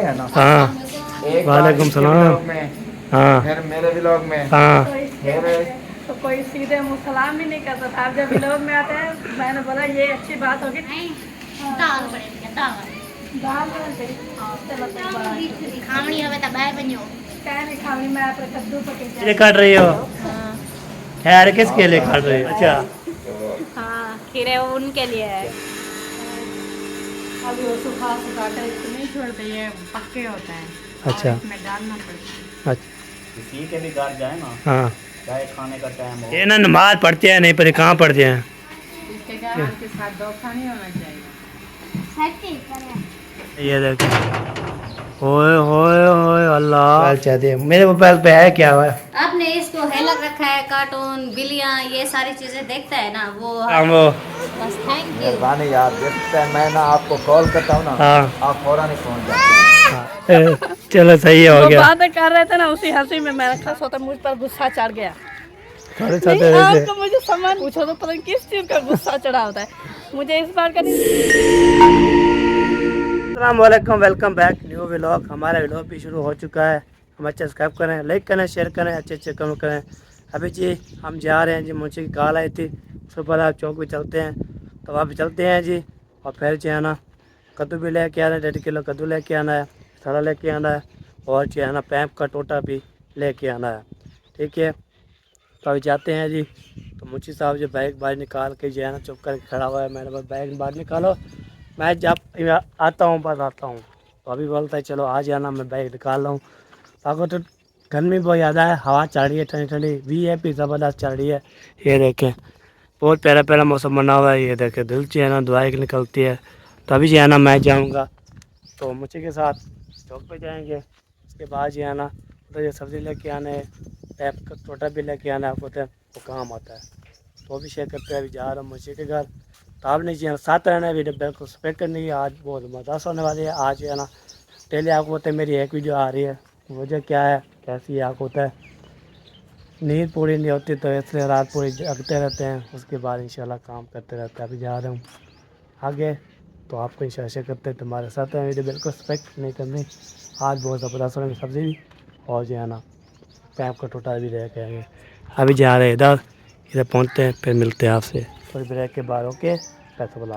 हैं ना। हाँ एक वालेकुम सलाम। हाँ फिर मेरे व्लॉग में हाँ तो कोई सीधे मुँह सलाम भी नहीं करता था। आप जब व्लॉग में आते हैं मैंने बोला ये अच्छी बात होगी। दाल बनेगी दाल दाल बनते चलो खावणी હવે તો બાય બન્યો क्या नहीं खावी मैं आप कद्दू पके ये काट रही हो यार, किसके लिए काट रही हो? अच्छा हाँ खीरे उनके लिए है अभी वो सुखा सुखा कर नहीं छोड़ते, ये पक्के होते हैं। अच्छा। और इसमें डालना पड़ता है। अच्छा किसी के भी घर जाए ना, हाँ चाहे खाने का टाइम हो, ये ना नमाज पढ़ते हैं नहीं पर कहाँ पढ़ते हैं। इसके क्या के साथ धोखा नहीं होना चाहिए। ये देखो ओए होए होए अल्लाह चाहते हैं मेरे मोबाइल पे है क्या हुआ। आपने इसको हेलक रखा है, कार्टून बिल्लियाँ ये सारी चीजें देखता है ना वो। वो बस थैंक यू। मेहरबानी यार, देखते हैं मैं ना आपको कॉल करता हूँ ना, हाँ आप फौरन ही पहुँच जाते हैं। चलो सही हो वो गया। बातें कर रहे थे ना, उसी हंसी में मेरा खास होता मुझ पर गुस्सा चढ़ गया। थोड़े नहीं, छोटे रहते आपको मुझे सामान पूछो तो पता नहीं किस चीज का गुस्सा चढ़ा होता है मुझे इस बार का नहीं। अस्सलामुअलैकुम, वेलकम बैक न्यू व्लॉग। हमारा व्लॉग भी शुरू हो चुका है। हमें सब्सक्राइब करें, लाइक करें, शेयर करें, अच्छे अच्छे कमेंट करें। अभी जी हम जा रहे हैं जी, मुझे की कॉल आई थी सुपर चौक भी चलते हैं, तो वहाँ भी चलते हैं जी। और फिर जो है ना कद्दू भी लेके आना है, 1.5 किलो कद्दू लेके आना है, सड़ा लेके आना है, और जो है ना पैप का टोटा भी लेके आना है। ठीक है, तो अभी जाते हैं जी। तो मुंशी साहब जो बैग बाहर निकाल के जो है ना चुप करके खड़ा हुआ है, मैंने बोला बैग बाहर निकालो, मैं जब आता हूँ बस आता हूँ। तो अभी बोलता है चलो आ जाना, मैं बैग निकाल रहा हूँ। आपको तो गर्मी बहुत ज़्यादा है, हवा चल रही है ठंडी ठंडी, VIP ज़बरदस्त चल रही है। ये देखें बहुत प्यारा प्यारा मौसम बना हुआ है। ये देखें दिल जो है ना दुआएं निकलती है। तो अभी जो है ना मैं जाऊँगा तो मुझे के साथ चौक पे जाएंगे। उसके बाद जो है ना तो ये सब्ज़ी लेके आने, पैप का टोटा भी लेके आना है, आपको वो काम आता है। तो भी शेयर करते हैं। अभी जा रहा हूँ मुझे के घर, तो आपने जी हाँ साथ रहना है, वीडियो बिल्कुल स्पेक्ट करनी है। आज बहुत मज़ा होने वाली है। आज है ना डेली आपको होता है मेरी एक वीडियो आ रही है, वजह क्या है कैसी है आपको होता है, नींद पूरी नहीं होती तो इसलिए रात पूरी जगते रहते हैं। उसके बाद इंशाल्लाह काम करते रहते हैं। अभी जा रहा हूँ आगे, तो आपको इंशाल्लाह शेयर करते हैं, तुम्हारे साथ है वीडियो बिल्कुल स्पेक्ट नहीं करनी। आज बहुत ज़बरदस्त होने की सब्ज़ी भी, और जो है ना पैप का टोटा भी रह के आएंगे। अभी जा रहे हैं इधर, इधर पहुँचते हैं फिर मिलते हैं आपसे थोड़ी ब्रेक के बाद। ओके कैसे बोला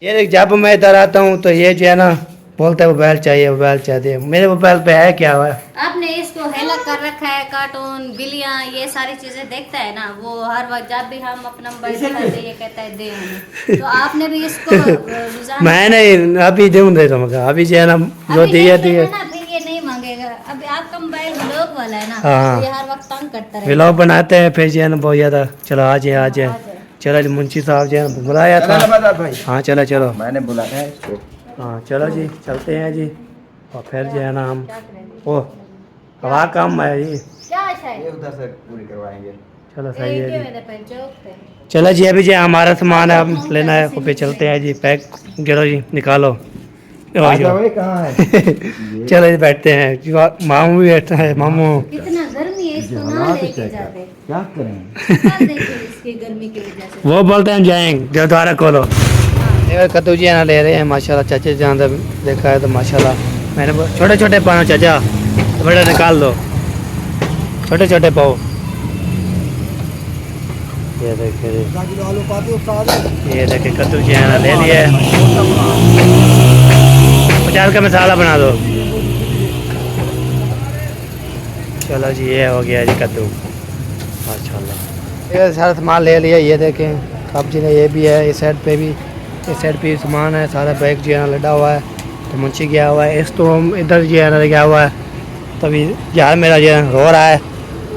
ये देख, जब मैं इधर आता हूँ तो ये जो है ना बोलता है मोबाइल चाहिए मोबाइल चाहिए। मेरे मोबाइल पे है क्या हुआ। आपने इसको हेलक कर रखा है, कार्टून बिल्लियाँ ये सारी चीजें देखता है ना वो। हर वक्त जब भी हम अपना मोबाइल दिखाते ये कहता है दे हमें। तो आपने भी इसको रुझान मैं नहीं अभी दूँ दे दूँगा, अभी जो है ना जो अभी दिए नहीं दिए देना ना, फिर ये नहीं मांगेगा। अभी आपका मोबाइल व्लॉग वाला है ना, हाँ। तो ये हर वक्त तंग करता रहेगा। व्लॉग बनाते हैं फिर जो है ना बहुत ज़्यादा। चलो आ जाए आ जाए, चलो जी मुंशी साहब जो है बुलाया था। भाई हाँ चलो चलो, मैंने बुलाया है इसको। हाँ चलो जी चलते हैं जी। और फिर जो है ना हम ओ हवा कम है जी। क्या है शायद ये उधर से पूरी करवाएंगे। चलो सही है जी। चौक पे चलो जी अभी जो हमारा सामान है अब लेना है, फिर चलते हैं जी। पैक गिरो जी निकालो। आजा भाई, कहाँ है? चलो जी बैठते हैं, मामू भी बैठा है। मामू कितना गर्मी है, इसको ना लेके जाते। क्या करें? हाल देखिए इसकी गर्मी की वजह से। वो बोलते हैं जाएंगे जो द्वारा खोलो। कद्दू जी ना ले रहे हैं माशाल्लाह। चाचा जहाँ तक देखा है तो माशाल्लाह मैंने छोटे छोटे पाओ चाचा, बड़े निकाल दो, छोटे छोटे पाओ। ये देखिए ये देखिए कद्दू जी ना ले लिए। 50 का मसाला बना दो। चलो जी ये हो गया जी कद्दू माशाल्लाह। ये सारा सामान ले लिया। ये देखें सब्जी ने ये भी है, इस साइड पे भी, इस साइड पे सामान है सारा। बैग जो है ना लड़ा हुआ है, तो मुंशी गया हुआ है। इस तो हम इधर जो है ना गया हुआ है, तभी यार मेरा जो है रो रहा है।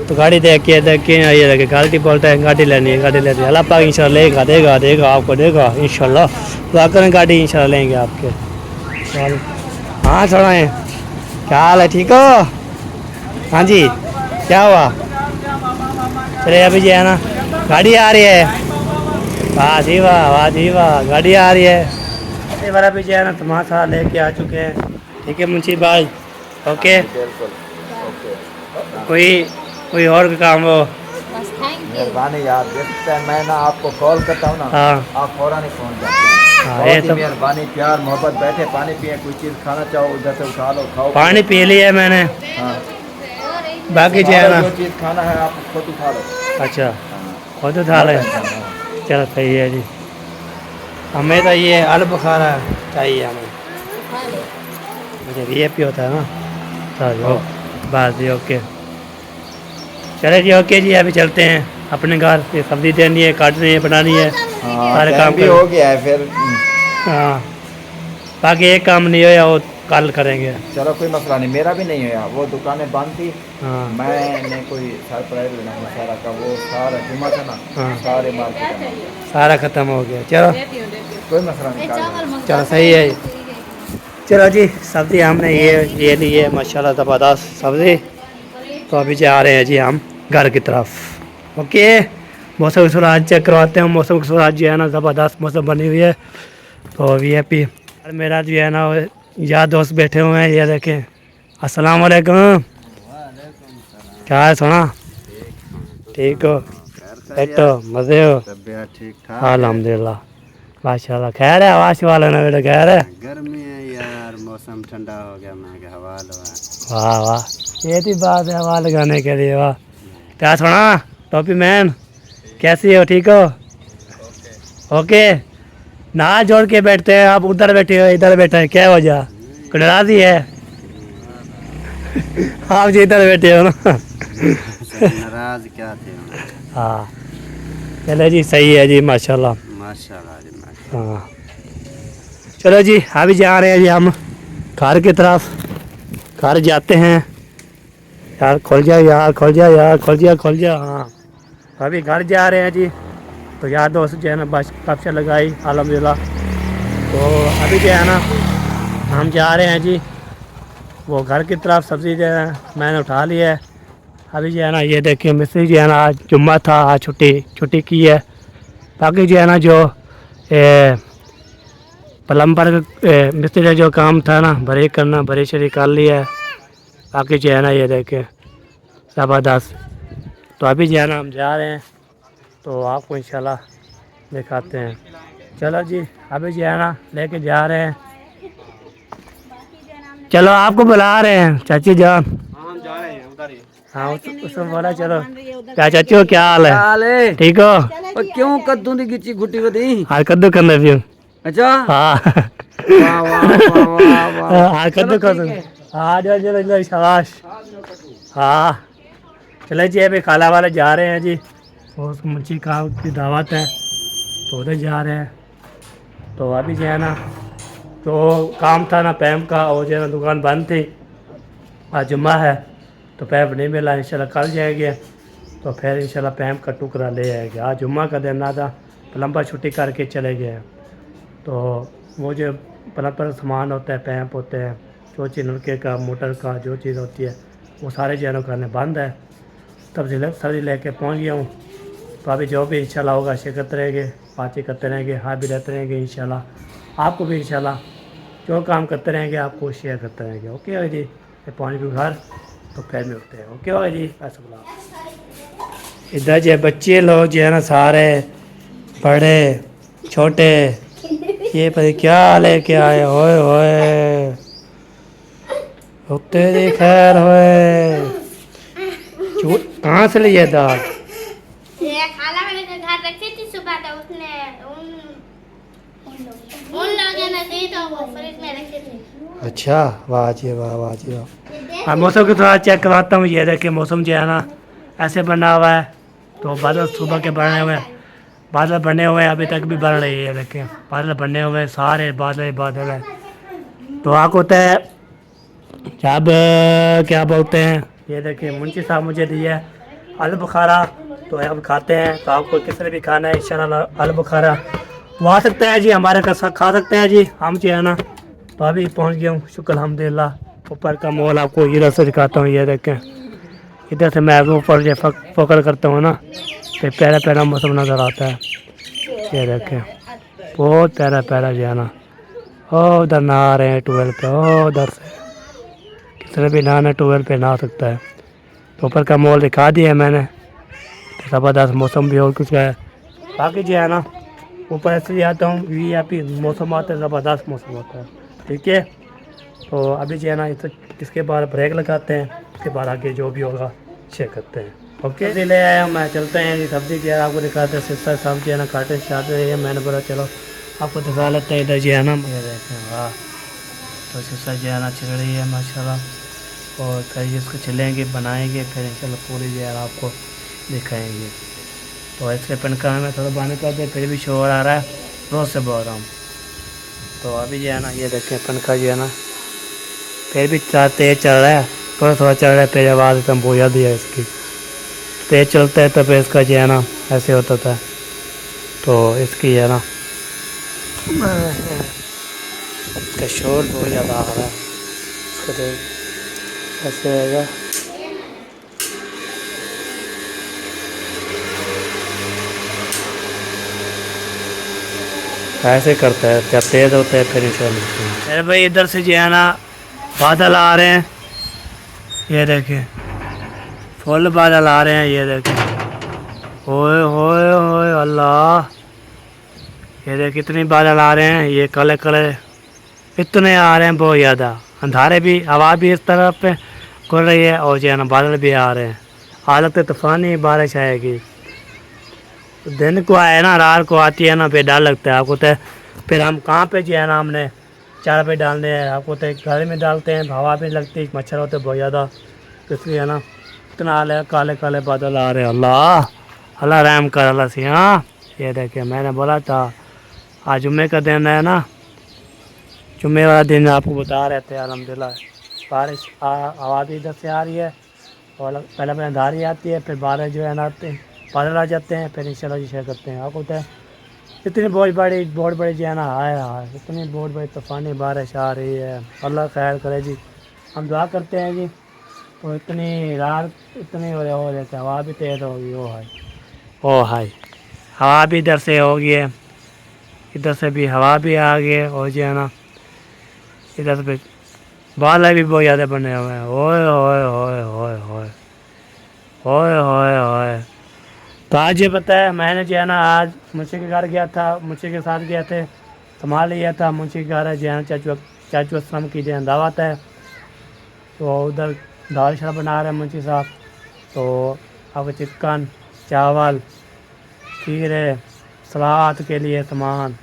तो गाड़ी देख के ये देखे गाड़ी बोलता है गाड़ी लेनी है गाड़ी लेनी है। अल्लाह पाक इंशाल्लाह लेगा देगा देगा आपको देगा इंशाल्लाह। दुआ करें गाड़ी इंशाल्लाह लेंगे आपके। हाँ थोड़ा है, क्या हाल है ठीक हो? हाँ जी क्या हुआ? अरे अभी जो है ना गाड़ी आ रही है। वाह जी वाह गाड़ी आ रही है। ये वाला भी जो है ना तुम्हारा साथ लेके आ चुके हैं। ठीक है मुंशी भाई ओके। बिल्कुल ओके। कोई और का काम हो। बस थैंक यू। मेहरबानी यार, देखते हैं मैं ना आपको कॉल करता हूँ ना, हाँ आप फौरन ही पहुँच जाते हैं। हाँ ये बहुत ही तो मेहरबानी, प्यार मोहब्बत, बैठे पानी पिए, कोई चीज़ खाना चाहो उधर से उठा लो, खाओ। पानी पी लिया मैंने, हाँ, बाकी जो है ना। जो चीज़ खाना है आप खुद उठा लो। अच्छा खुद उठा ले, चलो सही है जी। हमें तो ये आलू बुखारा चाहिए हमें, मुझे VIP होता है ना। चलो बस जी ओके, चले जी ओके जी। अभी चलते हैं अपने घर, ये सब्जी देनी है, काटनी है, बनानी है, सारे काम भी हो गया है फिर। हाँ बाकी एक काम नहीं होया वो कल करेंगे। चलो कोई मसला नहीं, मेरा भी नहीं हुआ, वो दुकानें बंद थी। हाँ मैंने कोई सरप्राइज लेना है सारा का, वो सारा जुम्मा था ना, हाँ सारे मार्केट सारा ख़त्म हो गया। चलो कोई मसला नहीं। चलो सही है। चलो जी सब्ज़ी हमने ये ली है माशाल्लाह ज़बरदस्त सब्ज़ी। तो अभी जा रहे हैं जी हम घर की तरफ। ओके मौसम की सूरत चेक करवाते हैं। मौसम की सूरत जो है ना ज़बरदस्त मौसम बनी हुई है। तो VIP और मेरा जो है ना यार दोस्त बैठे हुए हैं, ये देखें। अस्सलाम वालेकुम, क्या है सोना? ठीक हो? बैठो, मज़े हो? ठीक ठाक, अल्हम्दुलिल्लाह माशाल्लाह। खैर है आवाज़ वाला ना बेटा, खैर है? गर्मी है यार, मौसम ठंडा हो गया, मैं क्या हवा लगा। वाह वाह ये थी बात है हवा लगाने के लिए। वाह क्या सोना टोपी मैन, कैसी हो? ठीक हो? ओके ना जोड़ के बैठते हैं, आप उधर बैठे हो इधर बैठे हैं, क्या वजह? कोई नाराज़ी है? आप जी इधर बैठे हो ना। नाराज क्या थे? हाँ चलो जी सही है जी माशाल्लाह माशाल्लाह जी, हाँ। चलो जी अभी जा रहे हैं जी हम घर की तरफ। घर जाते हैं यार, खोल जा यार, खोल जा यार, खोल जा खोल जा। हाँ अभी घर जा रहे हैं जी। तो यार दोस्त जो है ना बस कब से लगाई अल्हम्दुलिल्लाह। तो अभी जो है ना हम जा रहे हैं जी वो घर की तरफ। सब्ज़ी जो है मैंने उठा ली है। अभी जो है ना ये देखिए मिस्त्री जो है ना आज जुम्मा था, आज छुट्टी की है। बाकी जो है ना जो प्लम्बर मिस्त्री का जो काम था ना बरीक करना, बरीक शरीक कर लिया है। बाकी जो है ना ये देखें ज़बरदस्त। तो अभी जो है ना हम जा रहे हैं, तो आपको इंशाल्लाह दिखाते हैं। चलो जी अभी जो है ना लेके जा रहे हैं। चलो आपको बुला रहे हैं चाची जान। हाँ उसको बोला चलो। क्या चाची हो, क्या हाल है? ठीक हो? क्यों कद्दू दी गिच्ची गुटी वदी? हाल कद्दू करना फिर। अच्छा हाँ वाह वाह वाह वाह। हाल कद्दू कर दो। हाँ चलो चलो चलो शाबाश। हाँ चले जी अभी खाला वाले जा रहे हैं जी, और उसको मुंशी का की दावत है तो उधर जा रहे हैं। तो अभी जो है ना तो काम था ना पैम का, और जो है ना दुकान बंद थी, आज जुम्मा है तो पैम नहीं मिला। इंशाल्लाह कल जाएंगे तो फिर इंशाल्लाह पैम का टुकड़ा ले आएंगे। आज जुम्मा का दिन ना था, प्लम्बर छुट्टी करके चले गए। तो वो जो प्लम्बर सामान होता है, पैम्प होते हैं, जो चीज़ नलके का मोटर का जो चीज़ होती है वो सारे जो है ना करने बंद है। तब से सब्जी लेके पहुंच गया हूँ। तो अभी जो भी इंशाल्लाह होगा शेयर करते रहेंगे, बातें करते रहेंगे, हाँ भी रहते रहेंगे इंशाल्लाह। आपको भी इंशाल्लाह जो काम करते रहेंगे आपको शेयर करते रहेंगे। ओके भाई जी मैं पहुँच गए घर, तो फिर मिलते हैं। ओके भाई जी ऐसा इधर जो बच्चे लोग जो है ना सारे बड़े छोटे, ये पता क्या लेके आए। होए होए तेरी खैर होए। कहाँ से लिए दाल? ये खाला मैंने घर रखी थी सुबह, तो उसने उन लोगों ने दी तो वो फ्रिज में रखी थी। अच्छा वाह जी वाह, वाह जी वाह। हाँ मौसम को थोड़ा चेक करवाता हूँ। ये देखिए मौसम जो है ना ऐसे बना हुआ है, तो बादल सुबह के बने हुए हैं, बादल बने हुए हैं, अभी तक भी बन रही है। देखिए बादल बने हुए हैं, सारे बादल बादल हैं। तो आपको होता है जब क्या बोलते हैं, ये देखिए मुंशी साहब मुझे दिया है आलू बुखारा, तो अब खाते हैं। तो आपको किसने भी खाना है इंशाल्लाह आलू बुखारा वो आ सकता है जी, हमारे घर खा सकते हैं जी हम जो है ना। तो अभी पहुंच गया हूँ शुक्र अल्हम्दुलिल्लाह। ऊपर का मॉल आपको इधर से दिखाता हूँ। ये देखें इधर से मैं ऊपर जो फोकस करता हूँ ना, तो प्यारा प्यारा मौसम नज़र आता है। ये देखें बहुत प्यारा प्यारा जो है ना। ओ उधर नहा रहे हैं ट्यूबवेल पे, ओ उधर से किसने भी नहाना ट्यूबवेल पे नहा सकता है। तो ऊपर का मॉल दिखा दिया है मैंने। तो ज़बरदस्त मौसम भी और कुछ है। बाकी जो है ना ऊपर इसलिए आता हूँ क्योंकि यहाँ पे मौसम आता है, ज़बरदस्त मौसम होता है। ठीक है, तो अभी जो है ना इसके बाद ब्रेक लगाते हैं, उसके बाद आगे जो भी होगा शेयर करते हैं। ओके, सब्जी ले आया मैं, चलते हैं जी सब्जी की आपको दिखाते हैं। सिस्टर साहब जो है ना काटे चाहते हैं, मैंने बोला चलो आपको दिखा लेते हैं। इधर जो है ना ये देखें, वाह, तो सिस्टर जो है ना छिल रही है माशाल्लाह, और फिर इसको छिलेंगे बनाएंगे, फिर इंशाल्लाह पूरी जो है आपको दिखाएंगे। तो इसके पिनका में थोड़ा बंद कर दे, फिर भी शोर आ रहा है, रोज़ से बोल रहा हूँ। तो अभी जो है ना ये देखें पिनका जो है ना फिर भी तेज़ चल रहा है, थोड़ा थोड़ा चल रहा है, फिर आवाज़ एकदम बोझा दी है इसकी। तेज़ चलता है तो फिर इसका जो है ना ऐसे होता था, तो इसकी है ना इसका शोर बहुत ज़्यादा आ रहा है, इसको तो ऐसे रहेगा। ऐसे करता है, जब तेज़ होता है फिर इंशाल्लाह। अरे भाई इधर से जो है ना बादल आ रहे हैं, ये देखें फुल बादल आ रहे हैं, ये देखें, ओए होए होए अल्लाह, ये देख कितने बादल आ रहे हैं, ये काले काले इतने आ रहे हैं बहुत ज़्यादा। अंधारे भी, हवा भी इस तरफ पे खुल रही है, और जो है ना बादल भी आ रहे हैं। हालत तूफ़ानी बारिश आएगी। दिन को आए ना, रात को आती है ना, फिर डर लगता है आपको। तो फिर हम कहाँ पे जो है ना हमने चारा पे डालने हैं आपको, तो घर में डालते हैं, हवा भी लगती, मच्छर होते बहुत ज़्यादा, तो इसलिए है ना इतना काले काले बादल आ रहे हैं। अल्लाह अल्लाह रहम कर अल्लाह से। हाँ ये देखिए, मैंने बोला था आज जुम्मे का दिन है ना, जुम्मे वाला दिन आपको बता रहे थे। अल्हम्दुलिल्लाह बारिश हवा भी इधर से आ रही है, और पहले अंधारी आती है, फिर बारिश जो है ना बादल आ जाते हैं, फिर इंशाल्लाह जी शेयर करते हैं आपको। तो इतनी बहुत बड़ी जो है ना हाय इतनी बहुत बड़ी तूफ़ानी बारिश आ रही है, अल्लाह खैर करे जी। हम दुआ करते हैं जी। तो इतनी रात इतनी हो रही है, हवा भी तेज़ होगी, ओ हाय हवा भी इधर से होगी है, इधर से भी हवा भी आ गई है, और जो है ना इधर से बादल भी बहुत ज़्यादा बने हुए हैं। ओए होए होए होए होए ओए होए होए। तो आज ये पता है, मैंने जो है ना आज मुंशी के घर गया था, मुंशी के साथ गए थे, संभाल लिया था। मुंशी के घर है जो है चाचू असलम की जो है दावत है, तो उधर दाल शरा बना रहे हैं मुंशी साहब। तो आपको चिकन, चावल, खीरे, सलाद के लिए सामान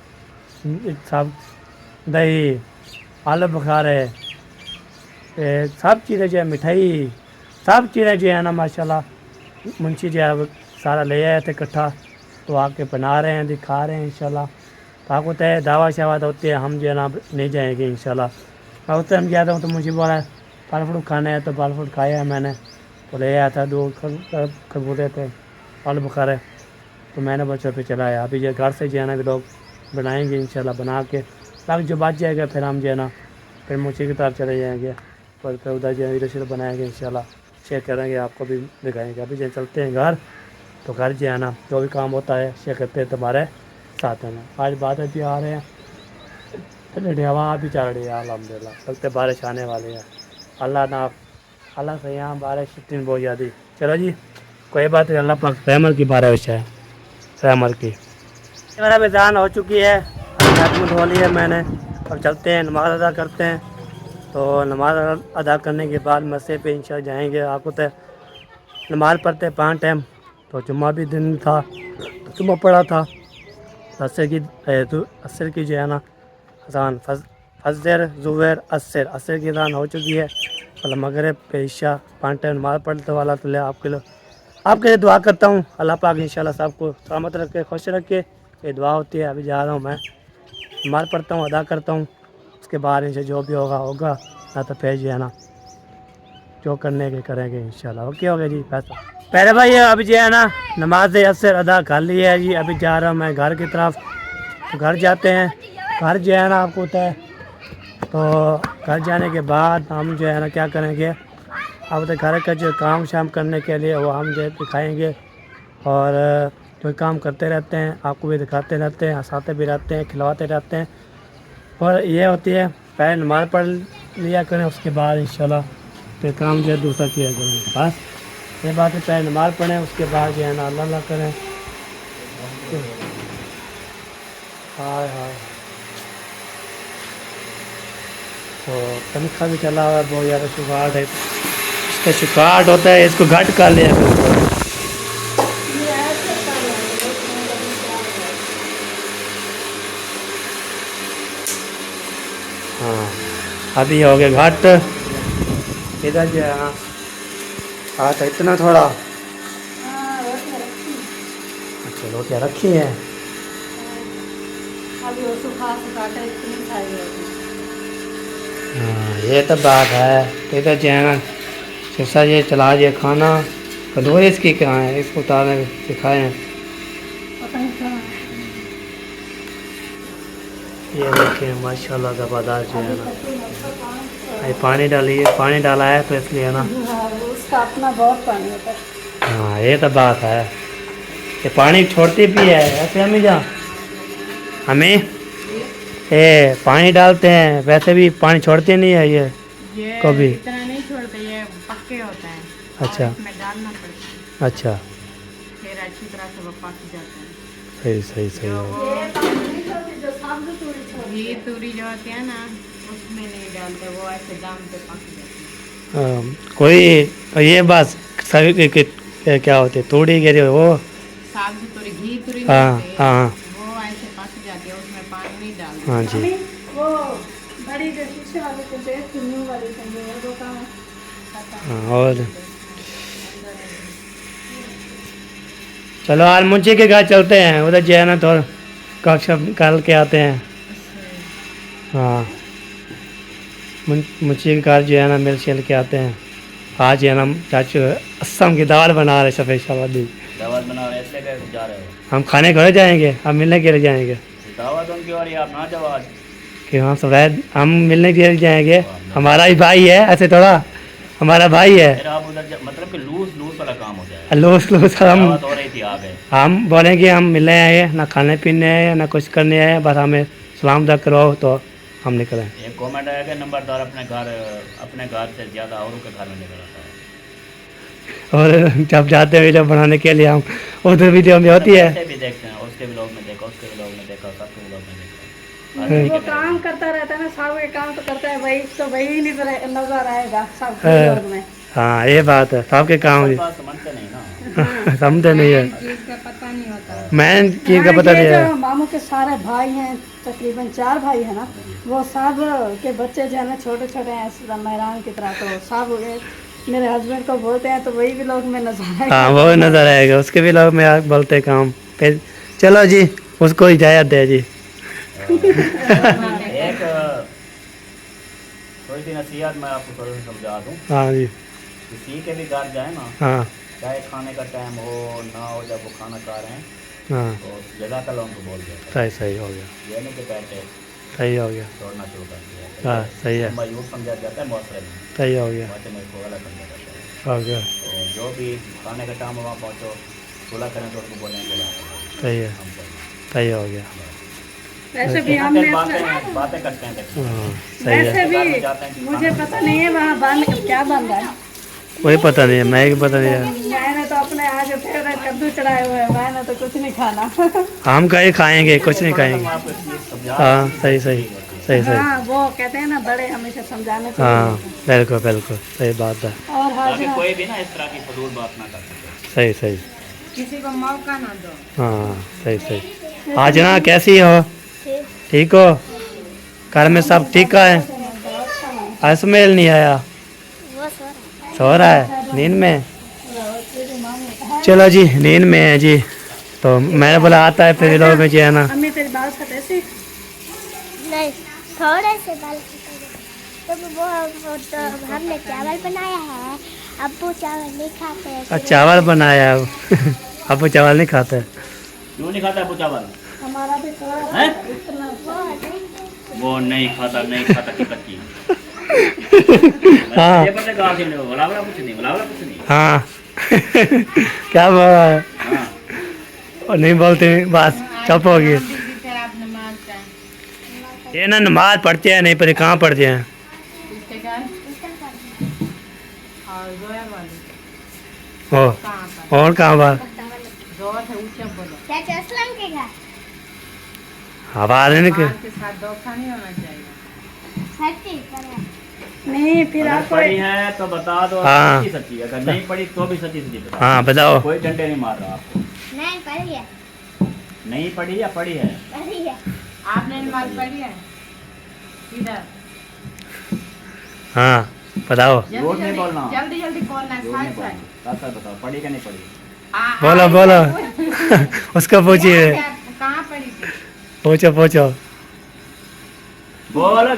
सब, दही, आलू बुखारे, सब चीज़ें जो है, मिठाई, सब चीज़ें जो है ना माशाल्लाह मुंशी जो है सारा ले आए थे इकट्ठा। तो आके बना रहे हैं, दिखा रहे हैं इंशाल्लाह। तो आपको तय दावा शावत होती है, हम जो है ना नहीं जाएंगे इंशाल्लाह। मैं उस टाइम गया था तो मुझे बोला फल फ्रूट खाने है, तो फल फ्रूट खाया है मैंने, तो ले आया था 2 खरबूजे थे, आलू बुखारे, तो मैंने बच्चों पे चलाया। अभी जो घर से जो है ना लोग बनाएंगे इंशाल्लाह, बना के बाकी जो बच जाएगा फिर हम जो है ना फिर मुंशी की तरफ चले जाएंगे, और फिर उधर जो है वीडियो बनाएंगे इंशाल्लाह, शेयर करेंगे, आपको भी दिखाएंगे। अभी जो चलते हैं घर, तो घर जो है ना जो भी काम होता है शेयर करते हैं तुम्हारे साथ में। आज बादल भी आ रहे हैं, ठंडी हवा भी चल रही है, अल्हम्दुलिल्लाह लगते बारिश आने वाली है। अल्लाह से यहाँ बारिश इतनी बहुत ज़्यादा। चलो जी कोई बात नहीं, अल्लाह पाक रहमत की बारिश है, रहमत की। मेरा बेजान हो चुकी है, हाथ में धो लिया मैंने, अब चलते हैं नमाज़ अदा करते हैं। तो नमाज़ अदा करने के बाद मस्जिद पे इंशाल्लाह जाएंगे। आपको तो नमाज़ पढ़ते 5 टाइम, तो जुम्मा भी दिन था, तो जुम्मा पढ़ा था। असर की जो है ना अजान, फजर ज़ुहर असर की अजान हो चुकी है, मतलब मगरिब पे इशा 5 टाइम नमाज़ पढ़ते वाला। तो आपके लिए दुआ करता हूँ, अल्लाह पाक इंशाल्लाह सबको सलामत रखे, खुश रखे, ये दुआ होती है। अभी जा रहा हूँ मैं, नमाज़ पढ़ता हूँ, अदा करता हूँ, उसके बाद इनसे जो भी होगा ना तो फिर जो है ना जो करने के करेंगे इंशाल्लाह। ओके हो गया जी। पहले भाई अभी जो है ना नमाज असर अदा कर ली है जी, अभी जा रहा हूँ मैं घर की तरफ। तो घर जाते हैं, घर जो है ना आपको होता है, तो घर जाने के बाद हम जो है ना क्या करेंगे, अब तो घर का जो काम शाम करने के लिए वो हम जो दिखाएँगे, और जो काम करते रहते हैं आपको भी दिखाते रहते हैं, हंसाते भी रहते हैं, खिलवाते रहते हैं। और ये होती है पहले नमाज़ पढ़ लिया करें, उसके बाद इंशाल्लाह फिर काम जो है दूसरा किया करें। बस ये बात है, पहले नमाज़ पढ़ें, उसके बाद जो है ना अल्लाह करें। हाय हाय। तो पंखा भी चला हुआ है, बहुत ज़्यादा सुखाट है। इसका सुखाट होता है, इसको घट कर लिया फिर। हाँ अभी हो गया घट। इधर जो है ना हाँ तो इतना थोड़ा। अच्छा रोटियाँ रखी हैं। अभी वो सुखा के इतनी खाई हाँ ये तो बात है। तो इधर जो है ना शिक्षा ये चला ये खाना कटोरी इसकी कहाँ है, इसको उतारने सिखाए हैं। ये देखिए माशाल्लाह ज़बरदस्त जो है ना। ये पानी डालिए, पानी डाला है तो इसलिए ना। उसका अपना बहुत पानी होता है। हाँ ये तो बात है। ये पानी छोड़ती भी है ऐसे हमें जा हमें ये पानी डालते हैं, वैसे भी पानी छोड़ते नहीं है ये कभी। इतना नहीं छोड़ते, ये पक्के होते हैं। अच्छा इसमें डालना पड़ता है, अच्छा फिर अच्छी तरह से वो पक जाते हैं। सही सही सही हो। घी तूरी जो होती है ना उसमें नहीं डालते, वो ऐसे दाम पे पक जाती है। कोई ये बस सभी क्या होते तोड़ी गिरी वो। साग तूरी घी तूरी हाँ होती है, हाँ वो ऐसे पक जाती है, उसमें पानी नहीं डालते। हाँ जी। वो बड़ी जो शीशे वाले को देख न्यू वाली वो काम हाँ और चलो आज मुंशी के घर चलते हैं, उधर जो है ना थोड़ा गपशप निकाल के आते हैं। हाँ मुंशी के घर जो है ना मिल शिल के आते हैं। आज जो है ना चाचू असम की दाल बना रहे सफ़ेद शाबादी। दावत बना रहे इसलिए क्या जा रहे हो? हम खाने घर जाएंगे, हम मिलने के लिए जाएंगे। दावत उनकी और आप ना जाओ आज। कि हम सब हम मिलने के लिए जाएंगे। हमारा ही भाई है, ऐसे थोड़ा हमारा भाई है। फिर आप उधर मतलब कि लूज लूज वाला काम हो जाएगा। लोस लोस हम दावत हो रही थी आ गए। हम बोलेंगे हम मिलने आए, ना खाने पीने आए ना कुछ करने आए, बस हमें सलाम तक करो तो हम निकलें। एक कमेंट आया कि नंबरदार अपने घर से ज़्यादा औरों के घर में निकल आता है। और जब जाते हैं वीडियो बनाने के लिए हम उधर वीडियो में होती है। ऐसे भी देखते हैं, उसके भी लोग में देखा, उसके भी लोग में देखा, सबके भी लोग में देखा। वो काम करता रहता है ना, सब के काम तो करता है वही, तो वही नजर आएगा सब हाँ। लोग में। हाँ ये बात है, सबके काम सब बात समझते नहीं ना। समझते नहीं है। चीज का पता नहीं होता। मैन चीज़ का पता ये नहीं है। जो मामू के सारे भाई हैं, तकरीबन 4 भाई हैं ना, वो सब के बच्चे जो है ना छोटे छोटे हैं मैरान की तरह, तो सब मेरे हस्बैंड को बोलते हैं तो वही भी लोग में नजर आएगा। हाँ वो नज़र आएगा, उसके भी लोग में बोलते काम फिर। चलो जी उसको इजाज़त दे जी। एक थोड़ी सी नसीहत मैं आपको थोड़ा सा समझा दूँ। हाँ जी किसी के भी घर जाए ना, हाँ चाहे खाने का टाइम हो ना हो, जब वो खाना खा रहे हैं हाँ तो जगह का लोगों को बोल दिया सही सही हो गया, ये नहीं कि बैठे सही हो गया। छोड़ना शुरू कर दिया। हाँ सही है, मजबूर समझा जाता है मौसरे में, सही हो गया, मौसरे में इसको गलत समझा जाता है। हो गया तो जो भी खाने का टाइम वहाँ पहुँचो, सुलह करें तो उनको बोलें कि सही है, सही हो गया। वैसे भी हमने बातें करते हैं देखो। हाँ सही है, वैसे भी मुझे पता नहीं है वहाँ बन क्या बन रहा है। वही पता नहीं है, मैं भी पता नहीं है। मैंने तो अपने आज फेवरेट कद्दू चढ़ाए हुए हैं, मैंने तो कुछ नहीं खाना। हम कहीं खाएंगे, कुछ नहीं खाएंगे। हाँ सही सही सही सही। हाँ वो कहते हैं ना बड़े हमेशा समझाने हाँ चाहिए। बिल्कुल बिल्कुल सही बात है। और ताकि हाजिर कोई भी ना इस तरह की फजूल बात ना कर सके। सही सही किसी को मौका ना दो। हाँ सही सही। आज ना कैसी हो? ठीक हो? घर में सब ठीक है? असमेल नहीं आया? सो रहा है नींद में? चलो जी नींद में है जी, तो मैंने बोला आता है फिर लोग में जी है ना। अम्मी तेरी बात से ऐसी नहीं, थोड़े से बाल तो वो तो हमने चावल बनाया है, अब्बू चावल नहीं खाते हैं। और चावल बनाया है अब चावल नहीं खाते? क्यों नहीं खाता है चावल? हमारा भी थोड़ा हैं? इतना वो नहीं खाता की कच्ची। हाँ ये पता कहाँ से बोला कुछ नहीं। हाँ क्या बोल रहा है? हाँ और नहीं बोलते बस चुप हो गई। ये ना नमाज पढ़ते हैं नहीं पर कहाँ पढ़ते हैं? और कहाँ बार? चाचा असलम के घर। हवा आ रही है कि सच्ची करें नहीं फिर अगर आपको पढ़ी है तो बता दो हाँ। सच्ची सच्ची, अगर नहीं पढ़ी तो भी सच्ची सच्ची बता। हाँ बताओ। कोई डंडे नहीं मार रहा आपको। नहीं पढ़ी है नहीं पढ़ी या पढ़ी है? पढ़ी है आपने नमाज पढ़ी है इधर हाँ बताओ। झूठ नहीं बोलना, जल्दी जल्दी बोलना झूठ नहीं बोलना, सच सच बताओ, पढ़ी क्या नहीं पढ़ी? बोलो बोलो उसको पूछिए। कहाँ पढ़ी थी? पूछो पूछो। बोल,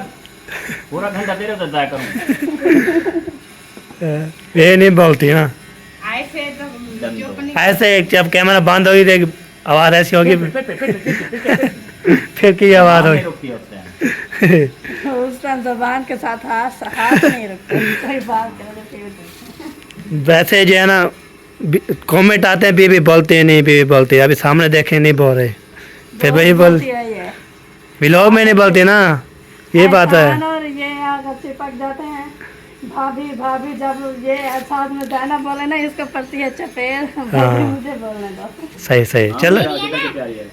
पूरा घंटा तेरे साथ जाया करूँ। ये नहीं बोलती ना ऐसे तो जो अपनी ऐसे। जब कैमरा बंद होगी तो आवाज ऐसी होगी फिर की आवाज नहीं होगी। रुकती है उस टाइम। उस टाइम जबान के साथ हाथ नहीं रखते, कोई बात कर। वैसे जो है ना कमेंट आते हैं बीबी बोलते हैं नहीं, बीबी बोलती है। अभी सामने देखे नहीं बोल रहे, फिर वही बोल व्लॉग में नहीं बोलती ना, ये बात है। और ये अगर चिपक जाते हैं भाभी भाभी, जब ये साथ में जाना बोले ना इसको पड़ती है चपेट। भाभी मुझे बोलने दो। सही सही। चलो प्यारी है।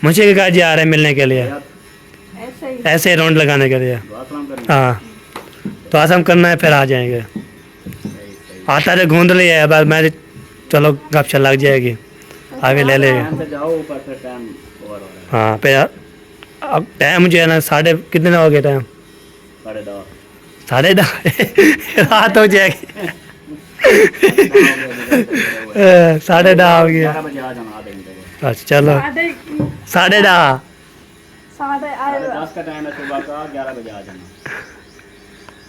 मुझे के काजी आ रहे हैं मिलने के लिए, ऐसे ही ऐसे राउंड लगाने के लिए। आराम करना। हाँ तो आसम करना है फिर आ जाएंगे। आता है घूंध लिया है बस मैं, चलो गपशप लग जाएगी आगे ले लेंगे। टाइम से जाओ ऊपर से, टाइम ओवर हो रहा है। हाँ फिर अब टाइम जो है ना साढ़े कितने हो गए टाइम? 10:30। 10:30 रात हो जाएगी। 10:30 हो गया। 11 बजे आ जाना आधे घंटे को। अच्छा चलो 10:30। 10:30 का टाइम है सुबह का, 11 बजे आ जाना।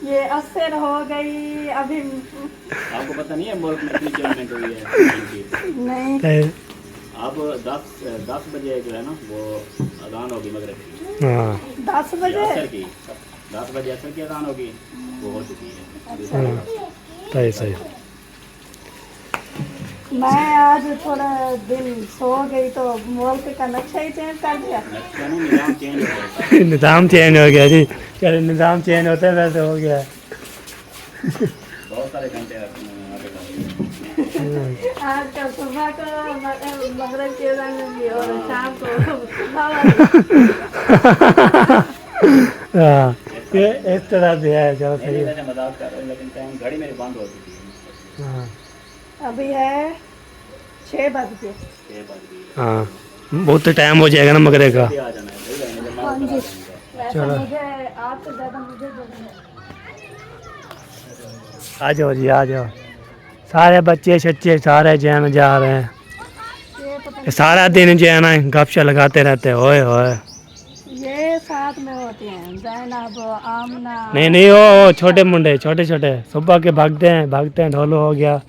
ये 80 हो गई अभी। आपको पता नहीं है मुल्क में कितनी चेंजमेंट हुई है? नहीं अब 10 बजे जो है ना वो अजान होगी मगरिब की, हाँ 10 बजे। असर की 10 बजे असर की अजान होगी, वो हो चुकी है। सही सही। मैं आज थोड़ा दिन सो गई तो मुल्क का नक्शा ही चेंज कर दिया। नक्शा नहीं, निज़ाम चेंज हो गया। निज़ाम चेंज हो गया जी। चलो निज़ाम चेंज होता है वैसे हो गया। बहुत सारे घंटे आगे बढ़े। आज का सुबह को मगरब के अज़ान होगी और शाम को हाँ ये इस तरह से है। चलो सही है। वैसे मजाक कर रहे हैं लेकिन टाइम घड़ी मेरी बंद हो चुकी है। हाँ अभी है 6 बज के। 6 बज गई हाँ बहुत टाइम हो जाएगा ना मगरे का। आ जाना है, ठीक है, मुझे माफ करा देंगे। वैसे मुझे आपसे ज़्यादा मुझे आ जाओ जी आ जाओ। सारे बच्चे शच्चे सारे जो है ना जा रहे हैं। ये सारा दिन जो है ना गपशप लगाते रहते हैं। ओए होए ये साथ में होती हैं जैनब आमना। नहीं नहीं वो छोटे मुंडे छोटे छोटे सुबह के भागते हैं ढोलो हो गया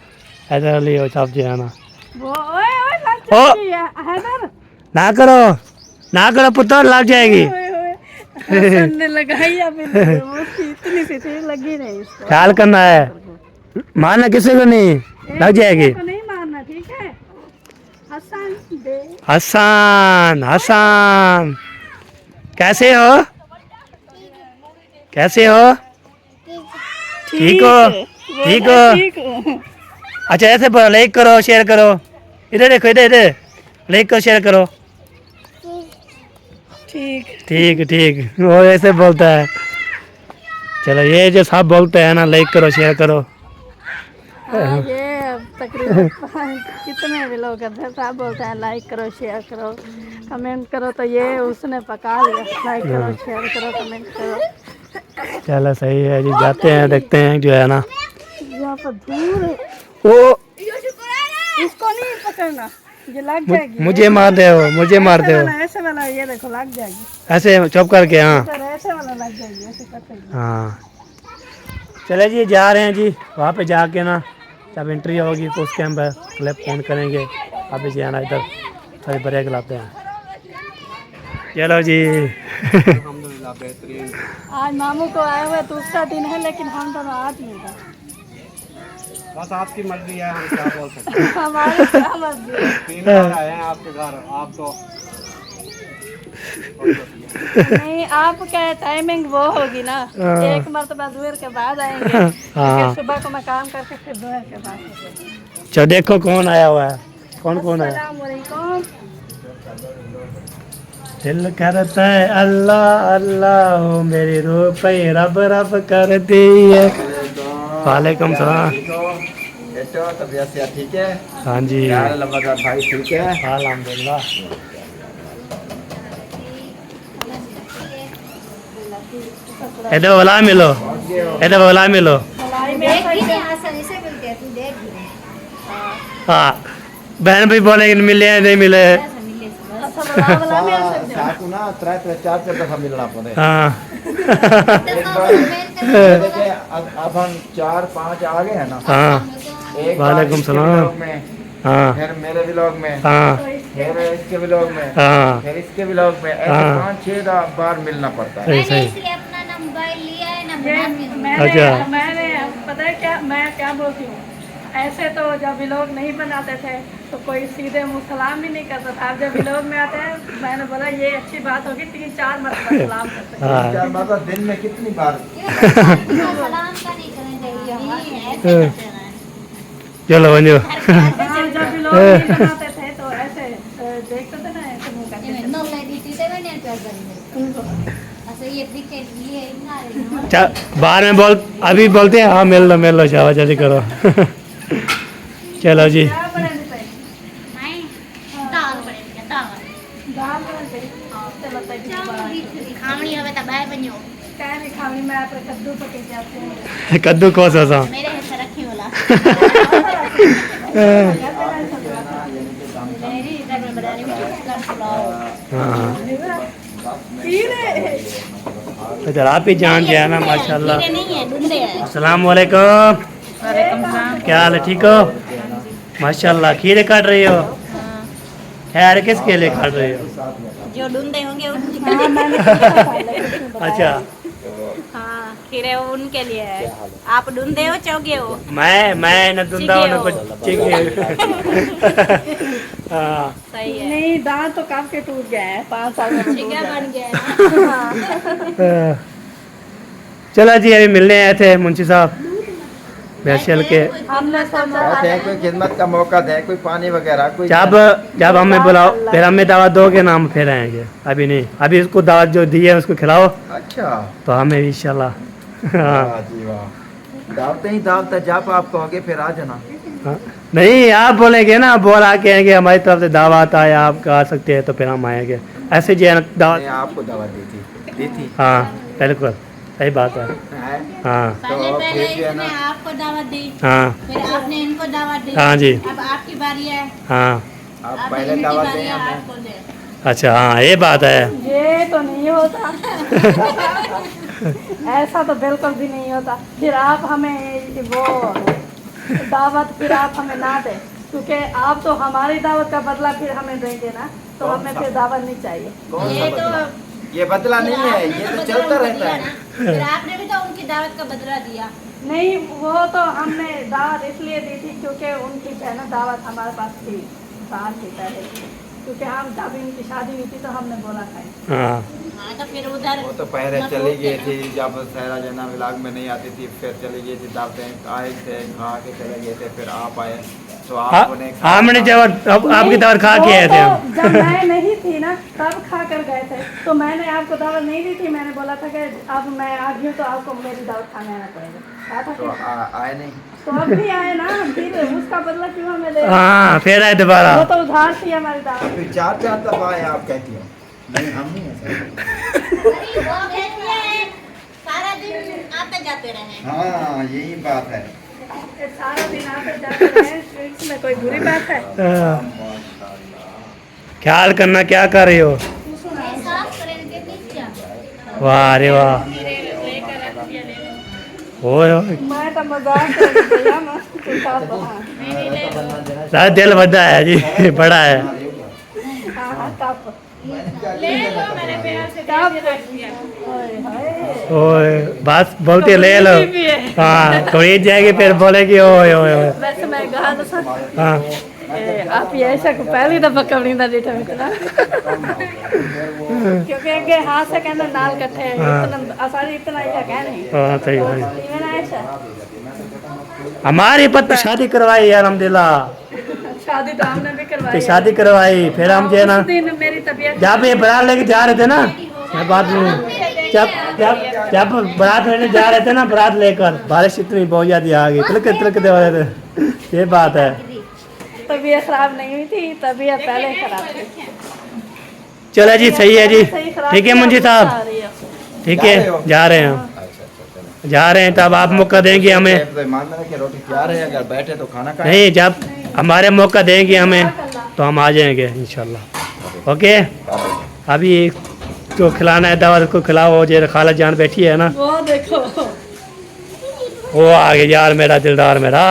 ऐसा लिए सब जो है ना। वो ओए ओए लग ओ जाती है हैदर। ना करो पुत्र लग जाएगी। ओए ओए हसन ने लगाई अभी उसकी इतनी सी चीज लगी नहीं इसको। ख्याल करना है, मारना किसी को नहीं, लग जाएगी। को नहीं मारना ठीक है। हसन दे हसन कैसे हो ठीक हो ठीक हूँ। अच्छा ऐसे बोलो लाइक करो शेयर करो। इधर देखो इधर लाइक करो शेयर करो। ठीक वो ऐसे बोलता है। चलो ये जो सब बोलते हैं ना लाइक करो शेयर करो। हाँ, ये तकरीबन कितने भी लोग करते हैं सब बोलते हैं लाइक करो शेयर करो कमेंट करो। तो ये उसने पका लिया, लाइक करो शेयर करो कमेंट करो। चलो सही है जी, जाते हैं देखते हैं जो है ना। यहाँ पर दूर है। वो इसको नहीं पकड़ना, ये लग जाएगी। मुझे मार दे ऐसे वाला ये देखो लग जाएगी। ऐसे चुप करके। हाँ सर ऐसे वाला लग जाएगी, ऐसे कर सकते। हाँ चले जी जा रहे हैं जी। वहाँ पे जाके ना जब एंट्री होगी तो उसके हम क्लिप फोन करेंगे। अभी जी आना इधर थोड़ी ब्रेक लाते हैं। चलो जी आज मामू को आए हुए दूसरा दिन है लेकिन हम दोनों आज नहीं था। बस आपकी मर्जी है, हम क्या बोल सकते हैं। हमारी क्या मर्जी है। 3 बार आए हैं आपके घर, आप तो नहीं आपका टाइमिंग वो होगी ना, एक मरतबा दोपहर के बाद आएंगे क्योंकि सुबह को मैं काम करके फिर दोपहर के बाद। चलो देखो कौन आया हुआ है, कौन आया। अस्सलाम वालेकुम। दिल करता है अल्लाह अल्लाह हो मेरी रूह पे रब रब करती है। वालेकुम सलाम। तबीयत से ठीक है? हाँ जी भाई ठीक है? अल्हम्दुलिल्लाह। इधर वाला मिलो, इधर वाला मिलो। देख भी नहीं आसानी से मिलते हैं, तू देख भी नहीं। हाँ बहन भी बोले मिले नहीं मिले। साकू ना त्रै चार दफा मिलना पड़े। हाँ एक बार देखिए, अब हम 4-5 आ गए हैं ना। हाँ एक बार वालेकुम इसके सलाम। व्लॉग में, हाँ फिर मेरे व्लॉग में, हाँ फिर इसके व्लॉग में, हाँ फिर इसके व्लॉग में, ऐसे हाँ। 5-6 बार मिलना पड़ता है। सही मैंने सही। इसलिए अपना ना मोबाइल लिया है ना ये बना के दूँ। अच्छा। मैंने पता है क्या मैं क्या बोलती हूँ, ऐसे तो जब व्लॉग नहीं बनाते थे तो कोई सीधे मुँह सलाम भी नहीं करता था। अब जब व्लॉग में आते हैं मैंने बोला ये अच्छी बात होगी, 3-4 मरतबा सलाम करते हैं। हाँ 4 मतलब दिन में कितनी बार? सलाम का नहीं करना चाहिए, ऐसे करते रहना है। चलो बंजो। हाँ, जब व्लॉग नहीं बनाते थे तो ऐसे देखते थे ना, ऐसे मुँह करते थे। No lady, tidak banyak tuan. Asal ये cricket ये इन्हारे चा बाद में बोल अभी बोलते हैं। हाँ मिल लो चावा जल्दी करो। चलो जी क्या बनाने थे? नहीं दाल बनेगा दाल दाल बनाते थे। चलो तभी खामणी हवे तो बाहर बनियो क्या नहीं खानी, मैं आप कद्दू पके जाते हैं। कद्दू को सा मेरे हिस्से रखी वाला मेरी इधर में बनानी है पुलाव। इधर आप ही जान जाए ना माशाल्लाह। खीरे नहीं है ढूंढे हैं। अस्सलाम वालेकुम। क्या हाल है, ठीक हो? माशाल्लाह खीरे काट रही हो? खैर किसके लिए काट रही हो? जो ढूंढे होंगे उनके अच्छा हाँ खीरे उनके लिए है। आप ढूंढे हो चौगे हो? मैं न दुंदा हूँ न कुछ चिके। हाँ सही है। नहीं दांत तो काट के टूट गया है, 5 साल में टूट चिका गया बन गया है। चलो जी अभी मिलने आए थे मुंशी साहब बैशल के। हमने सोचा ऐसे है कोई खिदमत का मौका दे, कोई पानी वगैरह कोई। जब हमें बुलाओ फिर हमें दावत दोगे ना, हम फिर आएंगे। अभी नहीं, अभी उसको दावत जो दी है उसको खिलाओ अच्छा तो हमें भी इंशाल्लाह। हाँ वाह जी वाह। दावते ही दावते जब आप कहोगे फिर आ जाना। हाँ। नहीं आप बोलेंगे ना, बोला के आएंगे हमारी तरफ से दावत आए, आप आ सकते हैं तो फिर हम आएंगे। ऐसे जो है ना मैंने दावत। आपको दावत दी थी। हाँ बिल्कुल सही बात है। हैं? हाँ पहले तो पहले फिर जो है ना, इसने आपको दावत दी, हाँ फिर आपने इनको दावत दी। हाँ जी। अब आपकी बारी है। हाँ आप अब पहले इनकी दावत बारी दें है, हमें। आपको दे। अच्छा हाँ ये बात है। ये तो नहीं होता। ऐसा तो बिल्कुल भी नहीं होता। फिर आप हमें वो दावत फिर आप हमें ना दें, क्योंकि आप तो हमारी दावत का बदला फिर हमें देंगे ना, तो हमें फिर दावत नहीं चाहिए। कौन सा ये तो बदला? ये बदला नहीं है, ये तो बदला चलता उनको रहता दिया है। ना। फिर आपने भी तो उनकी दावत का बदला दिया। नहीं वो तो हमने दावत इसलिए दी थी क्योंकि उनकी है ना दावत हमारे पास थी साल की पहले, क्योंकि हम जब इनकी शादी हुई थी तो हमने बोला था। हाँ हाँ तो फिर उधर वो तो पहले मत चली होते गई ना। थी, जब सहरा जना विलाग में नहीं आती थी, फिर चली गई थी। दावतें आए थे, खा के चले गए थे, फिर आप आए तो आपने हमने जब आपकी दावत खा के आए थे वो हम। तो जब मैं नहीं थी ना तब खा कर गए थे, तो मैंने आपको दावत नहीं दी थी। मैंने बोला था कि अब मैं आ गई हूँ तो आपको मेरी दावत खाने आना पड़ेगा। कहा था तो कि- आए नहीं। तो अब भी आए ना, फिर उसका बदला क्यों हमें ले? हाँ फिर आए दोबारा। वो तो उधार थी हमारी दावत। फिर 4 दफा आए आप कहती हो। नहीं हम नहीं ऐसा। अरे वो कहती है, सारा दिन आते जाते रहे। हाँ यही बात है। सारा दिन आते जाते रहे, इसमें कोई बुरी बात है? हाँ। ख्याल करना क्या कर रही हो? साफ करेंगे नीचे। वाह अरे वाह ओए ओए मैं तो मजाक कर रही थी ना, तो साफ हाँ। सारा दिल बड़ा है जी बड़ा है। हाँ हाँ कप ले लो मेरे प्यार से कप दिया। ओए बस बोलते ले लो। हाँ थोड़ी जाएगी फिर बोलेगी ओए ओए ओए। वैसे मैं गा तो सक हाँ आप ये ऐसा पहली दफा कवनी दा डेटा मिलना क्योंकि अगे हाथ से कहना नाल कट्ठे इतना आसानी इतना ही है नहीं। हाँ सही सही। इवन ऐसा हमारी पत्नी शादी करवाई है अल्हम्दुलिल्लाह। शादी तो हमने भी फिर करवाई शादी करवाई, फिर हम जो है ना उस दिन मेरी तबीयत जब ये बारात लेके जा रहे थे ना, मैं बात में जब जब जब बारात लेने जा रहे थे ना, बारात लेकर बारिश इतनी बहुत ज्यादा आ गई, तिलक दे रहे थे। ये बात है। तबीयत खराब नहीं हुई थी, तबीयत पहले खराब थी। चलो जी, सही है जी, सही खराब ठीक है थी, मुंशी अब गुस्सा आ साहब, रही है। ठीक है, जा रहे हैं हम, जा रहे हैं। तब आप मौका देंगे हमें, रोटी तैयार है, अगर बैठे तो खाना खाए। नहीं जब हमारे मौका देंगे हमें तो हम आ जाएंगे इंशाल्लाह। ओके, अभी जो खिलाना है दवा को खिलाओ। जो खाला जान बैठी है ना, वो देखो वो आ गया यार, मेरा दिलदार मेरा,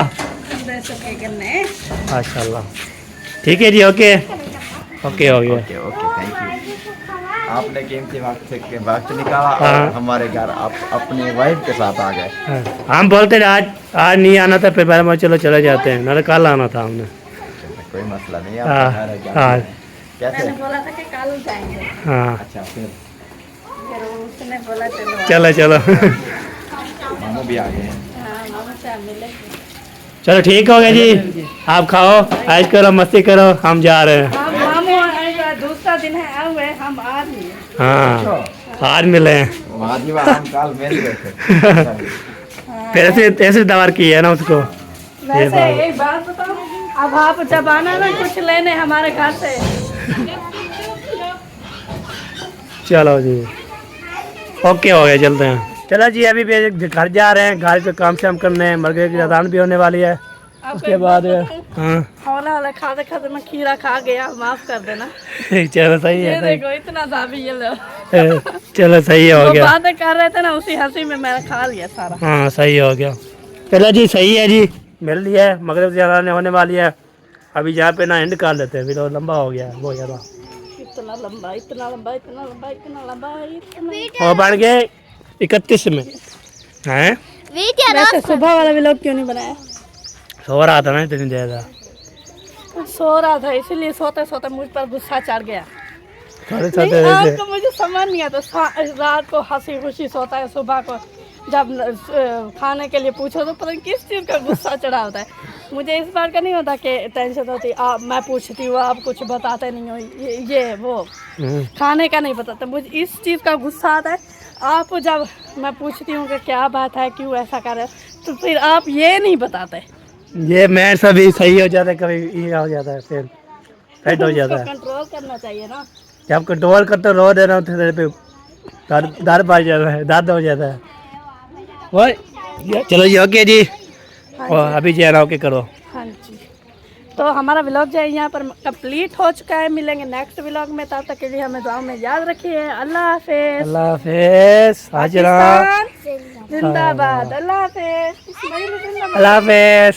देशों के गन्ने। माशाल्लाह। ठीक है जी, ओके ओके हो गया। Okay okay, thank you. आपने कीमती वक्त निकाला और हाँ। हमारे घर आप अपने वाइफ के साथ आ गए। हाँ, हम बोलते थे आज नहीं आना था, फिर पहले चलो चले जाते हैं, ना कल आना था हमने। कोई मसला नहीं, हाँ, आप घर जाते हाँ। हैं। कैसे? मैंने बोला था कि कल जाएंगे, हाँ अच्छा, फिर फिर उसने बोला चलो चलो चलो मामू भी आ गए हैं। हाँ मामा से आप मिले। चलो ठीक हो गया जी, आप खाओ, ऐश करो, मस्ती करो, हम जा रहे हैं। हम मामू आएगा, दूसरा दिन है आए हुए हम आज नहीं है। हाँ आज मिले हैं। आज हम कल मिल गए थे। फिर ऐसे दवार की है ना उसको। वैसे बात। एक बात बताओ, अब आप जब आना ना कुछ लेने हमारे घर से, चलो जी, ओके हो गया, चलते हैं। चलो जी, अभी भी घर जा रहे हैं, घर पे काम शाम करने हैं, मरगे की अजान भी होने वाली है। उसके बाद हाँ हौला हौला खाते खाते मैं खीरा खा गया, माफ कर देना। चलो सही ये है, सही। देखो इतना था भी, ये लो। चलो सही हो वो गया। बातें कर रहे थे ना, उसी हंसी में मैंने खा लिया सारा। हाँ सही हो गया। चलो जी, सही है जी, मिल लिया है, मगरब से अजान होने वाली है। अभी यहाँ पे ना एंड कर लेते हैं, वीडियो लंबा हो गया है बहुत ज़्यादा। इतना लंबा इतना लंबा इतना लंबा इतना लंबा इतना। और बन गए 31 में हैं। वैसे सुबह वाला व्लॉग क्यों नहीं बनाया? सो रहा था ना इतनी ज़्यादा, सो रहा था इसलिए सोते सोते मुझ पर गुस्सा चढ़ गया। थोड़े नहीं, थोड़े आपको मुझे समझ नहीं आता, रात को हंसी खुशी सोता है, सुबह को जब खाने के लिए पूछो तो पता नहीं किस चीज़ का गुस्सा चढ़ा होता है। मुझे इस बार का नहीं होता कि टेंशन होती, आप मैं पूछती हूँ आप कुछ बताते नहीं हो, ये वो खाने का नहीं बताते, मुझे इस चीज़ का गुस्सा आता है। आप जब मैं पूछती हूँ कि क्या बात है, क्यों ऐसा कर रहे हो, तो फिर आप ये नहीं बताते। ये मैच सभी सही हो जाता है, कभी ये हो जाता है, फिर फेट हो जाता है। कंट्रोल करना चाहिए ना। जब कंट्रोल करते रो दे रहा हूँ तेरे पे दर्द पा जाता है, दर्द हो जाता है। वो चलो जी, ओके जी, और अभी जी ओके करो। हाँ जी, तो हमारा व्लॉग जो है यहाँ पर कंप्लीट हो चुका है। मिलेंगे नेक्स्ट व्लॉग में, तब तक के लिए हमें दुआ में याद रखिए। अल्लाह हाफिज। अल्लाह हाफिज। हाजिरा जिंदाबाद। अल्लाह हाफिज। अल्लाह हाफिज।